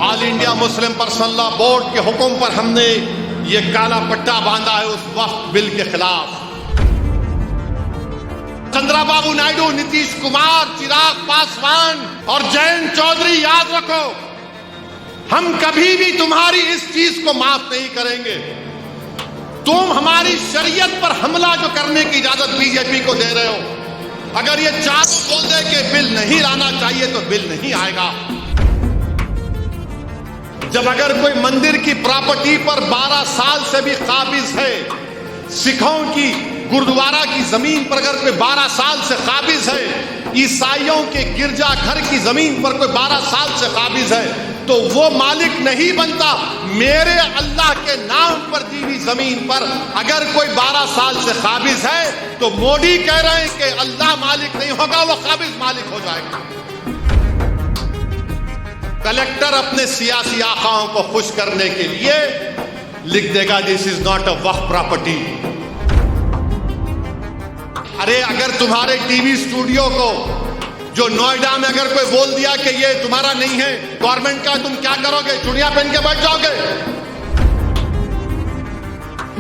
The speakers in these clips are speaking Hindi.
All India Muslim personal law board के हुक्म पर हमने ये काला पट्टा बांधा है उस वक्फ बिल के खिलाफ। चंद्रबाबू नायडू, नीतीश कुमार, चिराग पासवान और जयंत चौधरी, याद रखो, हम कभी भी तुम्हारी इस चीज को माफ नहीं करेंगे। तुम हमारी शरीयत पर हमला जो करने की इजाजत बीजेपी को दे रहे हो, अगर ये चारों बोल दे कि बिल नहीं लाना चाहिए तो बिल नहीं आएगा। जब अगर कोई मंदिर की प्रॉपर्टी पर 12 साल से भी काबिज है, सिखों की गुरुद्वारा की जमीन पर अगर कोई 12 साल से काबिज है, ईसाइयों के गिरजा घर की जमीन पर कोई 12 साल से काबिज है, तो वो मालिक नहीं बनता। मेरे अल्लाह के नाम पर दी हुई जमीन पर अगर कोई 12 साल से काबिज है तो मोदी कह रहे हैं कि अल्लाह मालिक नहीं होगा, वो काबिज मालिक हो जाएगा। कलेक्टर अपने सियासी आकाओं को खुश करने के लिए लिख देगा this is not a Waqf property. अरे अगर तुम्हारे टीवी स्टूडियो को जो नोएडा में अगर कोई बोल दिया कि ये तुम्हारा नहीं है, गवर्नमेंट का, तुम क्या करोगे? चुड़िया पहन के बैठ जाओगे?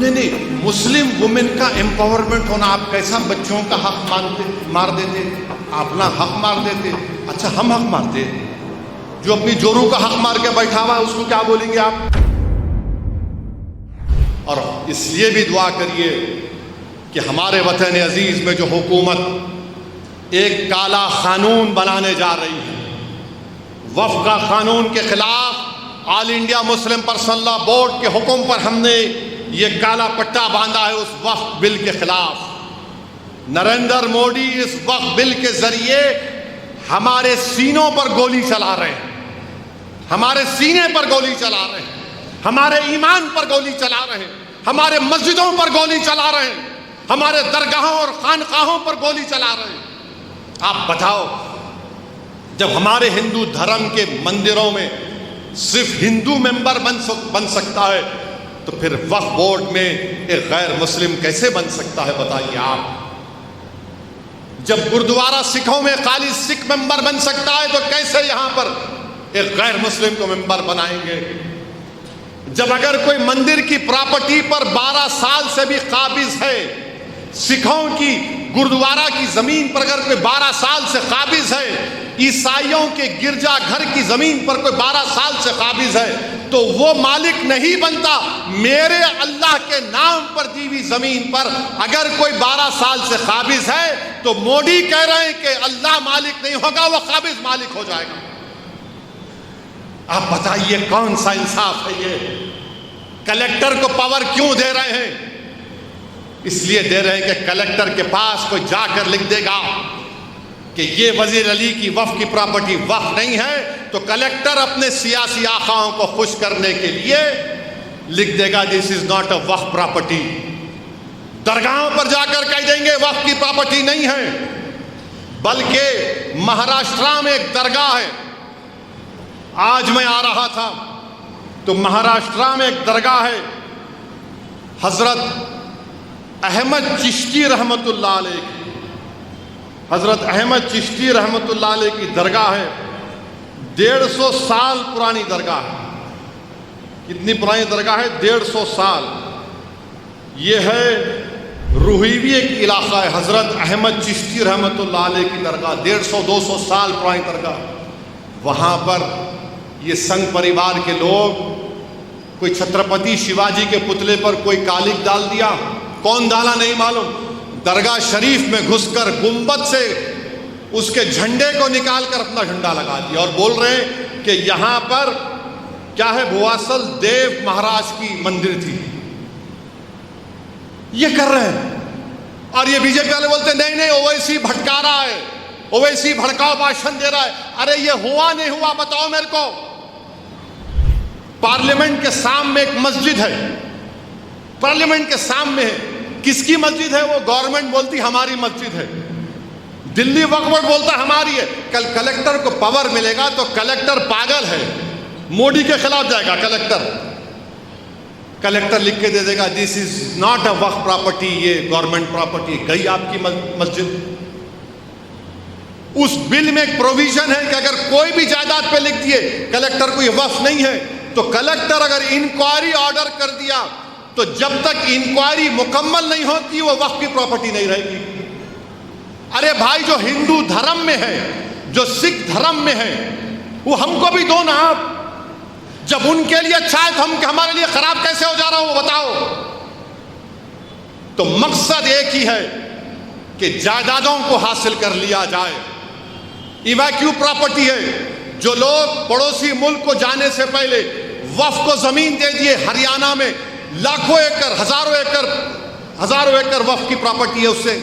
नहीं, मुस्लिम वुमेन का एम्पावरमेंट होना, आप कैसा बच्चों का हक मार देते, अपना हक मार देते। अच्छा, हम हक मारते, जो अपनी जोरू का हक मार के बैठा हुआ है उसको क्या बोलेंगे आप? और इसलिए भी दुआ करिए कि हमारे वतन अजीज में जो हुकूमत एक काला कानून बनाने जा रही है, वक्फ का कानून के खिलाफ all India Muslim personal law board के हुक्म पर हमने ये काला पट्टा बांधा है उस वक्फ बिल के खिलाफ। नरेंद्र मोदी इस वक्फ बिल के जरिए हमारे सीनों पर गोली चला रहे हैं, हमारे सीने पर गोली चला रहे हैं, हमारे ईमान पर गोली चला रहे हैं, हमारे मस्जिदों पर गोली चला रहे हैं, हमारे दरगाहों और खानकाहों पर गोली चला रहे हैं। आप बताओ, जब हमारे हिंदू धर्म के मंदिरों में सिर्फ हिंदू मेंबर बन सकता है, तो फिर वक्फ बोर्ड में एक गैर मुस्लिम कैसे बन सकता है? बताइए आप। जब गुरुद्वारा सिखों में खाली सिख मेंबर बन सकता है, तो कैसे यहां पर एक गैर मुस्लिम को मेंबर बनाएंगे? जब अगर कोई मंदिर की प्रॉपर्टी पर 12 साल से भी काबिज है, सिखों की गुरुद्वारा की जमीन पर अगर कोई 12 साल से काबिज है, ईसाइयों के गिरजा घर की जमीन पर कोई 12 साल से काबिज है, तो वो मालिक नहीं बनता। मेरे अल्लाह के नाम पर दी हुई जमीन पर अगर कोई 12 साल से काबिज है, तो मोदी कह रहे हैं कि अल्लाह मालिक नहीं होगा, वो काबिज मालिक हो जाएगा। आप बताइए कौन सा इंसाफ है ये? कलेक्टर को पावर क्यों दे रहे हैं? इसलिए दे रहे हैं कि कलेक्टर के पास कोई जाकर लिख देगा कि ये वजीर अली की वक्फ की प्रॉपर्टी वक्फ नहीं है, तो कलेक्टर अपने सियासी आकाओं को खुश करने के लिए लिख देगा this is not a Waqf property. दरगाहों पर जाकर कह देंगे वक्फ की प्रॉपर्टी नहीं है। बल्कि महाराष्ट्र में एक दरगाह है, आज मैं आ रहा था तो महाराष्ट्र में एक दरगाह है, हजरत अहमद चिश्ती रहमतुल्लाह अलैह की, हजरत अहमद चिश्ती रहमतुल्लाह अलैह की दरगाह है। 150 साल पुरानी दरगाह है। कितनी पुरानी दरगाह है? 150 साल। ये है रुहीवी एक इलाका है, हजरत अहमद चिश्ती रहमतुल्लाह अलैह की दरगाह, 150-200 साल पुरानी दरगाह। वहां पर ये संघ परिवार के लोग, कोई छत्रपति शिवाजी के पुतले पर कोई कालिक डाल दिया, कौन डाला नहीं मालूम, दरगाह शरीफ में घुसकर गुंबद से उसके झंडे को निकालकर अपना झंडा लगा दिया और बोल रहे हैं कि यहां पर क्या है, भुवासल देव महाराज की मंदिर थी। ये कर रहे हैं। और ये बीजेपी वाले बोलते नहीं नहीं, ओवैसी भटका रहा है, ओवैसी भड़काऊ भाषण दे रहा है। अरे ये हुआ नहीं हुआ बताओ मेरे को। पार्लियामेंट के सामने एक मस्जिद है, पार्लियामेंट के सामने है। किसकी मस्जिद है वो? गवर्नमेंट बोलती हमारी मस्जिद है, दिल्ली वक्फ बोर्ड बोलता हमारी है। कल कलेक्टर को पावर मिलेगा तो कलेक्टर पागल है, मोदी के खिलाफ जाएगा कलेक्टर। कलेक्टर लिख के दे देगा this is not a Waqf property, ये गवर्नमेंट प्रॉपर्टी। गई आपकी मस्जिद। उस बिल में एक प्रोविजन है कि अगर कोई भी जायदाद पे लिख दिए कलेक्टर को ये वक्फ नहीं है, तो कलेक्टर अगर इंक्वायरी ऑर्डर कर दिया तो जब तक इंक्वायरी मुकम्मल नहीं होती वो वक्फ की प्रॉपर्टी नहीं रहेगी। अरे भाई, जो हिंदू धर्म में है, जो सिख धर्म में है, वो हमको भी दो ना आप। जब उनके लिए अच्छा है तो हम हमारे लिए खराब कैसे हो जा रहा हो वो बताओ। तो मकसद एक ही है कि जायदादों को हासिल कर लिया जाए। इवैक्यू प्रॉपर्टी है, जो लोग पड़ोसी मुल्क को जाने से पहले वक्फ को जमीन दे दिए। हरियाणा में लाखों एकड़, हजारों एकड़ वक्फ की प्रॉपर्टी है, उससे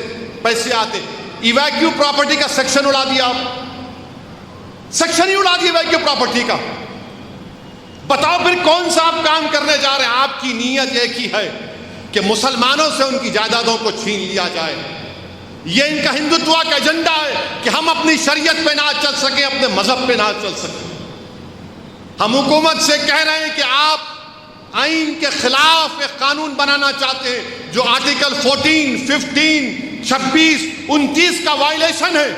पैसे आते। इवैक्यू प्रॉपर्टी का सेक्शन उड़ा दिया आप, सेक्शन ही उड़ा दिया इवैक्यू प्रॉपर्टी का। बताओ फिर कौन सा आप काम करने जा रहे हैं? आपकी नीयत एक ही है कि मुसलमानों से उनकी जायदादों को छीन लिया जाए। ये इनका हिंदुत्व का एजेंडा है कि हम अपनी शरीयत पे ना चल सके, अपने मजहब पे ना चल सके। हम हुकूमत से कह रहे हैं कि आप आइन के खिलाफ एक कानून बनाना चाहते हैं जो आर्टिकल 14, 15, 26, 29 का वायलेशन है।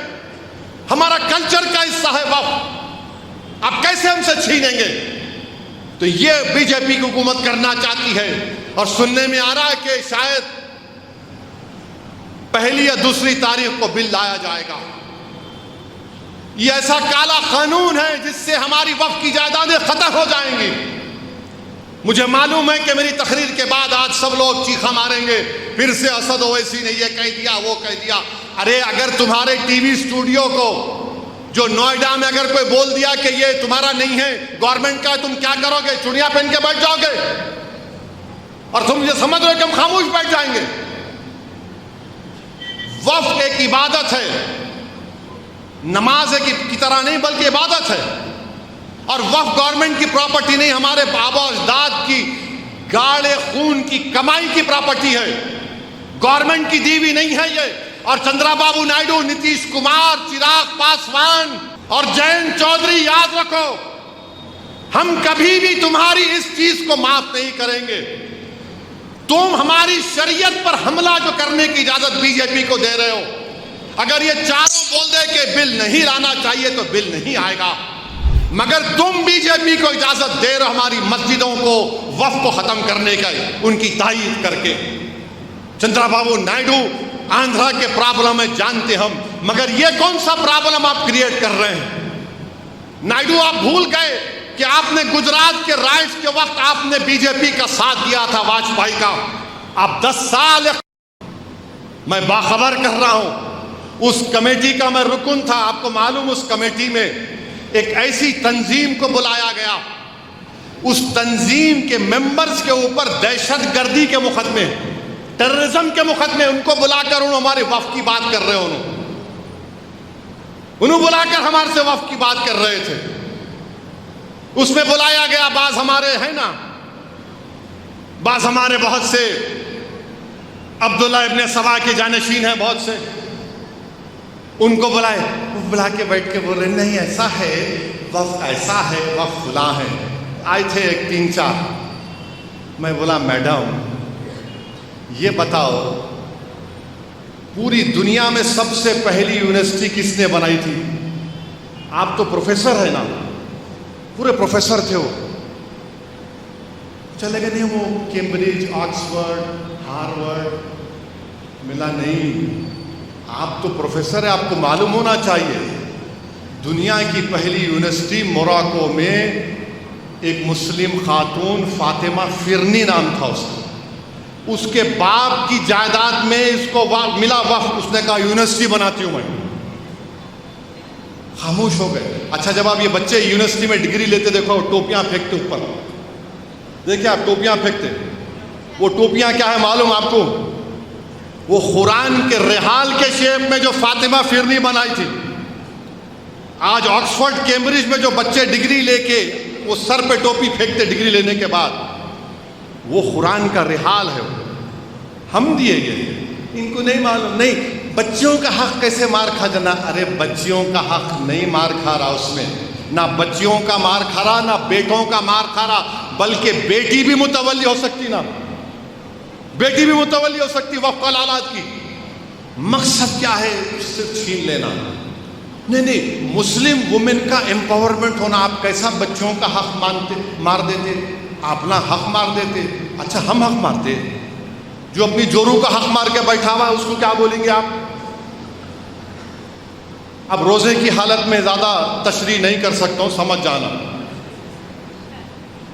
हमारा कल्चर का हिस्सा है वक्फ, आप कैसे हमसे छीनेंगे? तो ये बीजेपी की हुकूमत करना चाहती है। और सुनने में आ रहा है कि शायद पहली या दूसरी तारीख को बिल लाया जाएगा। ये ऐसा काला कानून है जिससे हमारी वक्फ की जायदादें खत्म हो जाएंगी। मुझे मालूम है कि मेरी तकरीर के बाद आज सब लोग चीखा मारेंगे, फिर से असद ओवैसी ने ये कह दिया, वो कह दिया। अरे अगर तुम्हारे टीवी स्टूडियो को जो नोएडा में अगर कोई बोल दिया कि ये तुम्हारा नहीं है, गवर्नमेंट का, तुम क्या करोगे? चुड़िया पहन के बैठ जाओगे? और तुम ये समझ रहे हो कि हम खामोश बैठ जाएंगे? वक्फ एक इबादत है, नमाज की तरह नहीं बल्कि इबादत है। और वक्फ गवर्नमेंट की प्रॉपर्टी नहीं, हमारे बाबा अजदाद की गाढ़े खून की कमाई की प्रॉपर्टी है, गवर्नमेंट की दी हुई नहीं है ये। और चंद्रबाबू नायडू, नीतीश कुमार, चिराग पासवान और जयंत चौधरी, याद रखो, हम कभी भी तुम्हारी इस चीज को माफ नहीं करेंगे। तुम हमारी शरीयत पर हमला जो करने की इजाजत बीजेपी को दे रहे हो, अगर ये चारों बोल दे कि बिल नहीं लाना चाहिए तो बिल नहीं आएगा। मगर तुम बीजेपी को इजाजत दे रहे हो हमारी मस्जिदों को, वक्फ को खत्म करने का, उनकी तायीद करके। चंद्रबाबू नायडू, आंध्रा के प्रॉब्लम है जानते हम, मगर ये कौन सा प्रॉब्लम आप क्रिएट कर रहे हैं? नायडू, आप भूल गए कि आपने गुजरात के राइट्स के वक्त आपने बीजेपी का साथ दिया था, वाजपेयी का। आप 10 साल, मैं बाखबर कर रहा हूं, उस कमेटी का मैं रुकन था। आपको मालूम, उस कमेटी में एक ऐसी तंजीम को बुलाया गया, उस तंजीम के मेंबर्स के ऊपर दहशतगर्दी के मुकदमे, टेररिज्म के मुकदमे, उनको बुलाकर उन्होंने हमारे वक्फ की बात कर रहे हो, उन्होंने बुलाकर हमारे से वक्फ की बात कर रहे थे। उसमें बुलाया गया बाज हमारे है ना, बाज हमारे बहुत से अब्दुल्ला इब्ने सबा के जानशीन हैं, बहुत से, उनको बुलाए, वो बुला के बैठ के बोल रहे नहीं ऐसा है, वक्फ ऐसा है, वक्फ फुला है। आए थे एक 3-4, मैं बोला मैडम ये बताओ, पूरी दुनिया में सबसे पहली यूनिवर्सिटी किसने बनाई थी? आप तो प्रोफेसर है ना, पूरे प्रोफेसर थे वो। चले गए नहीं, वो कैम्ब्रिज, ऑक्सफोर्ड, हार्वर्ड मिला नहीं। आप तो प्रोफेसर है, आपको मालूम होना चाहिए। दुनिया की पहली यूनिवर्सिटी मोरक्को में, एक मुस्लिम खातून फातिमा फिरनी नाम था उसका, उसके बाप की जायदाद में इसको मिला वक्फ, उसने कहा यूनिवर्सिटी बनाती हूं मैं। खामोश हो गए। अच्छा, जब आप ये बच्चे यूनिवर्सिटी में डिग्री लेते देखो, टोपियां फेंकते ऊपर, देखिए आप टोपियां फेंकते, वो टोपियां क्या है मालूम आपको? वो कुरान के रिहाल के शेप में जो फातिमा फिरनी बनाई थी। आज ऑक्सफोर्ड, कैम्ब्रिज में जो बच्चे डिग्री लेके वो सर पे टोपी फेंकते डिग्री लेने के बाद, वो कुरान का रिहाल है, हम दिए गए। इनको नहीं मालूम, नहीं बच्चियों का हक कैसे मार खा जाना? अरे बच्चियों का हक नहीं मार खा रहा उसमें, ना बच्चियों का मार खा रहा, ना बेटों का मार खा रहा, बल्कि बेटी भी मुतवल्ली हो सकती, ना बेटी भी मुतवल्ली हो सकती वक्फ औलाद की। मकसद क्या है? उससे छीन लेना। नहीं नहीं, मुस्लिम वुमेन का एम्पावरमेंट होना, आप कैसा बच्चों का हक मार देते, अपना हक मार देते। अच्छा हम हक मारते, जो अपनी जोरू का हक मार के बैठा हुआ है उसको क्या बोलेंगे आप? अब रोजे की हालत में ज्यादा तशरीह नहीं कर सकता हूं, समझ जाना।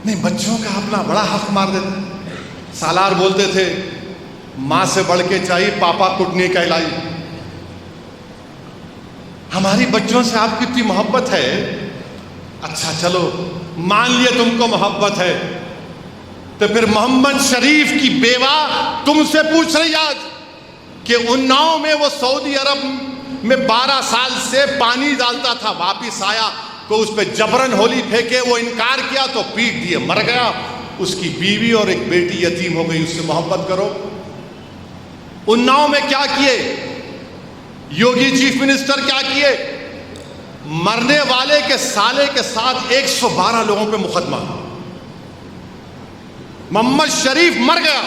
नहीं, बच्चों का अपना बड़ा हक मार देते। सालार बोलते थे मां से बढ़ के चाहिए पापा कुटनी कहलाई। हमारी बच्चों से आपकी इतनी मोहब्बत है, अच्छा चलो मान लिया तुमको मोहब्बत है, तो फिर मोहम्मद शरीफ की बेवा तुमसे पूछ रही आज कि उन्नाव में वो सऊदी अरब में 12 साल से पानी डालता था, वापिस आया तो उस पर जबरन होली फेंके, वो इनकार किया तो पीट दिए, मर गया। उसकी बीवी और एक बेटी यतीम हो गई, उससे मोहब्बत करो। उन्नाव में क्या किए योगी चीफ मिनिस्टर, क्या किए? मरने वाले के साले के साथ 112 लोगों पे मुकदमा। मोहम्मद शरीफ मर गया,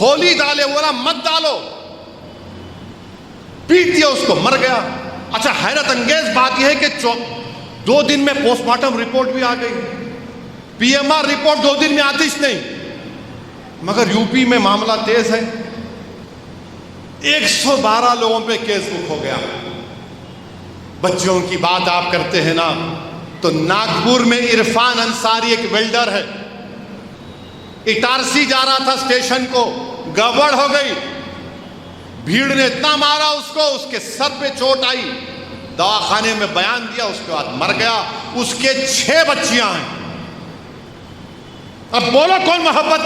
होली डाले, बोला मत डालो, पीट दिया उसको, मर गया। अच्छा हैरत अंगेज बात यह है कि 2 दिन में पोस्टमार्टम रिपोर्ट भी आ गई, पीएमआर रिपोर्ट 2 दिन में आती नहीं, मगर यूपी में मामला तेज है, 112 लोगों पे केस बुक हो गया। बच्चों की बात आप करते हैं ना, तो नागपुर में इरफान अंसारी एक वेल्डर है, इटारसी जा रहा था स्टेशन को, गड़बड़ हो गई, भीड़ ने इतना मारा उसको, उसके सर पे चोट आई, दवाखाने में बयान दिया, उसके बाद मर गया। उसके 6 बच्चियां हैं। अब बोलो कौन मोहब्बत